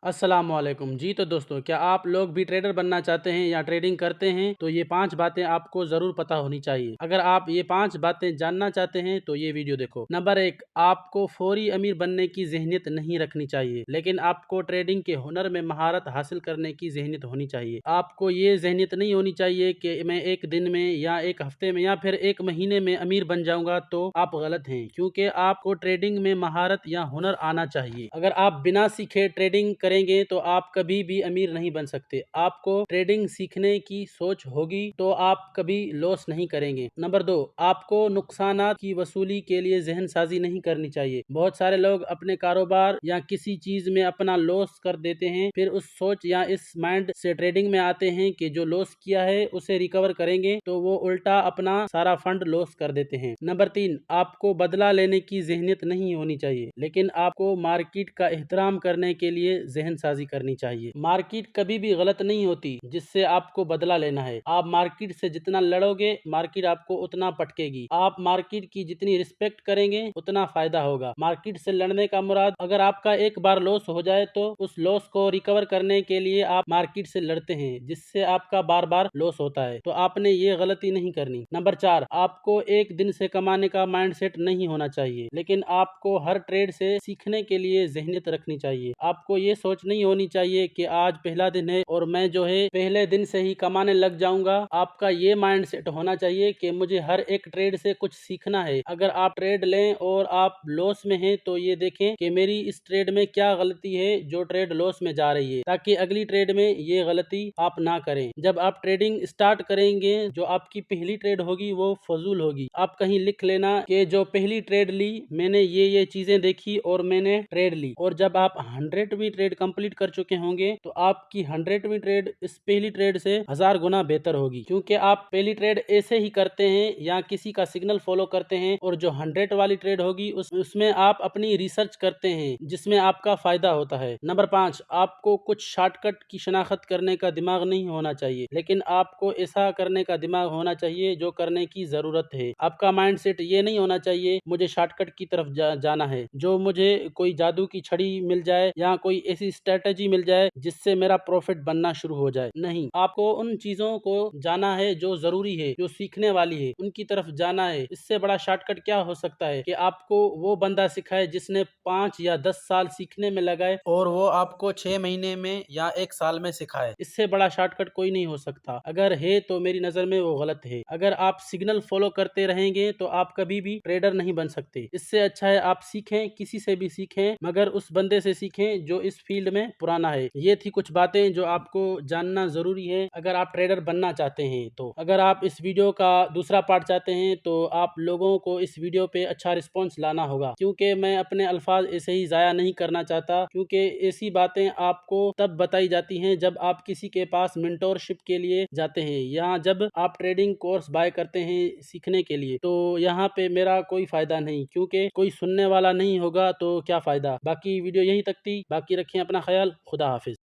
अस्सलाम वालेकुम जी। तो दोस्तों, क्या आप लोग भी ट्रेडर बनना चाहते हैं या ट्रेडिंग करते हैं? तो ये 5 बातें आपको ज़रूर पता होनी चाहिए। अगर आप ये 5 बातें जानना चाहते हैं तो ये वीडियो देखो। नंबर 1, आपको फौरी अमीर बनने की ज़हनियत नहीं रखनी चाहिए, लेकिन आपको ट्रेडिंग के हुनर में महारत हासिल करने की ज़हनियत होनी चाहिए। आपको ये ज़हनियत नहीं होनी चाहिए कि मैं 1 दिन में या 1 हफ्ते में या फिर 1 महीने में अमीर बन जाऊँगा, तो आप गलत हैं, क्योंकि आपको ट्रेडिंग में महारत या हुनर आना चाहिए। अगर आप बिना सीखे ट्रेडिंग करेंगे तो आप कभी भी अमीर नहीं बन सकते। आपको ट्रेडिंग सीखने की सोच होगी तो आप कभी लॉस नहीं करेंगे। नंबर 2, आपको नुकसानात की वसूली के लिए ज़हन साजी नहीं करनी चाहिए। बहुत सारे लोग अपने कारोबार या किसी चीज में अपना लॉस कर देते हैं, फिर उस सोच या इस माइंड से ट्रेडिंग में आते हैं कि जो लॉस किया है उसे रिकवर करेंगे, तो वो उल्टा अपना सारा फंड लॉस कर देते हैं। नंबर 3, आपको बदला लेने की ज़हनियत नहीं होनी चाहिए, लेकिन आपको मार्केट का एहतराम करने के लिए ज़हन साजी करनी चाहिए। मार्केट कभी भी गलत नहीं होती जिससे आपको बदला लेना है। आप मार्केट से जितना लड़ोगे, मार्केट आपको उतना पटकेगी। आप मार्केट की जितनी रिस्पेक्ट करेंगे उतना फायदा होगा। मार्केट से लड़ने का मुराद, अगर आपका एक बार लॉस हो जाए तो उस लॉस को रिकवर करने के लिए आप मार्केट से लड़ते हैं, जिससे आपका बार बार लॉस होता है। तो आपने ये गलती नहीं करनी। नंबर 4, आपको एक दिन से कमाने का माइंडसेट नहीं होना चाहिए, लेकिन आपको हर ट्रेड से सीखने के लिए ज़हनियत रखनी चाहिए। आपको ये सोच नहीं होनी चाहिए कि आज पहला दिन है और मैं जो है पहले दिन से ही कमाने लग जाऊंगा। आपका ये माइंडसेट होना चाहिए कि मुझे हर एक ट्रेड से कुछ सीखना है। अगर आप ट्रेड लें और आप लॉस में हैं तो ये देखें कि मेरी इस ट्रेड में क्या गलती है जो ट्रेड लॉस में जा रही है, ताकि अगली ट्रेड में ये गलती आप ना करें। जब आप ट्रेडिंग स्टार्ट करेंगे, जो आपकी पहली ट्रेड होगी वो फजूल होगी। आप कहीं लिख लेना कि जो पहली ट्रेड ली मैंने ये चीजें देखी और मैंने ट्रेड ली। और जब आप 100वीं ट्रेड कंप्लीट कर चुके होंगे तो आपकी 100वीं ट्रेड इस पहली ट्रेड से 1000 गुना बेहतर होगी, क्योंकि आप पहली ट्रेड ऐसे ही करते हैं या किसी का सिग्नल फॉलो करते हैं, और जो 100 वाली ट्रेड होगी उसमें आप अपनी रिसर्च करते हैं, जिसमें आपका फायदा होता है। नंबर 5, आपको कुछ शॉर्टकट की शनाख्त करने का दिमाग नहीं होना चाहिए, लेकिन आपको ऐसा करने का दिमाग होना चाहिए जो करने की जरूरत है। आपका माइंडसेट ये नहीं होना चाहिए मुझे शॉर्टकट की तरफ जाना है, जो मुझे कोई जादू की छड़ी मिल जाए या कोई ऐसी स्ट्रेटेजी मिल जाए जिससे मेरा प्रॉफिट बनना शुरू हो जाए। नहीं, आपको उन चीजों को जाना है जो जरूरी है, जो सीखने वाली है, उनकी तरफ जाना है। इससे बड़ा शॉर्टकट क्या हो सकता है कि आपको वो बंदा सिखाए जिसने 5 या 10 साल सीखने में लगाए और वो आपको 6 महीने में या 1 साल में सिखाए। इससे बड़ा शॉर्टकट कोई नहीं हो सकता। अगर है तो मेरी नजर में वो गलत है। अगर आप सिग्नल फॉलो करते रहेंगे तो आप कभी भी ट्रेडर नहीं बन सकते। इससे अच्छा है आप सीखें, किसी से भी सीखें, मगर उस बंदे से सीखें जो इस फील्ड में पुराना है। ये थी कुछ बातें जो आपको जानना जरूरी है अगर आप ट्रेडर बनना चाहते हैं। तो अगर आप इस वीडियो का दूसरा पार्ट चाहते हैं तो आप लोगों को इस वीडियो पे अच्छा रिस्पॉन्स लाना होगा, क्योंकि मैं अपने अल्फाज ऐसे ही जाया नहीं करना चाहता, क्योंकि ऐसी बातें आपको तब बताई जाती हैं जब आप किसी के पास मेंटोरशिप के लिए जाते हैं, या जब आप ट्रेडिंग कोर्स बाय करते हैं सीखने के लिए। तो यहाँ पे मेरा कोई फायदा नहीं, क्योंकि कोई सुनने वाला नहीं होगा तो क्या फायदा। बाकी वीडियो यहीं तक थी। बाकी रखें अपना ख्याल। खुदा हाफिज।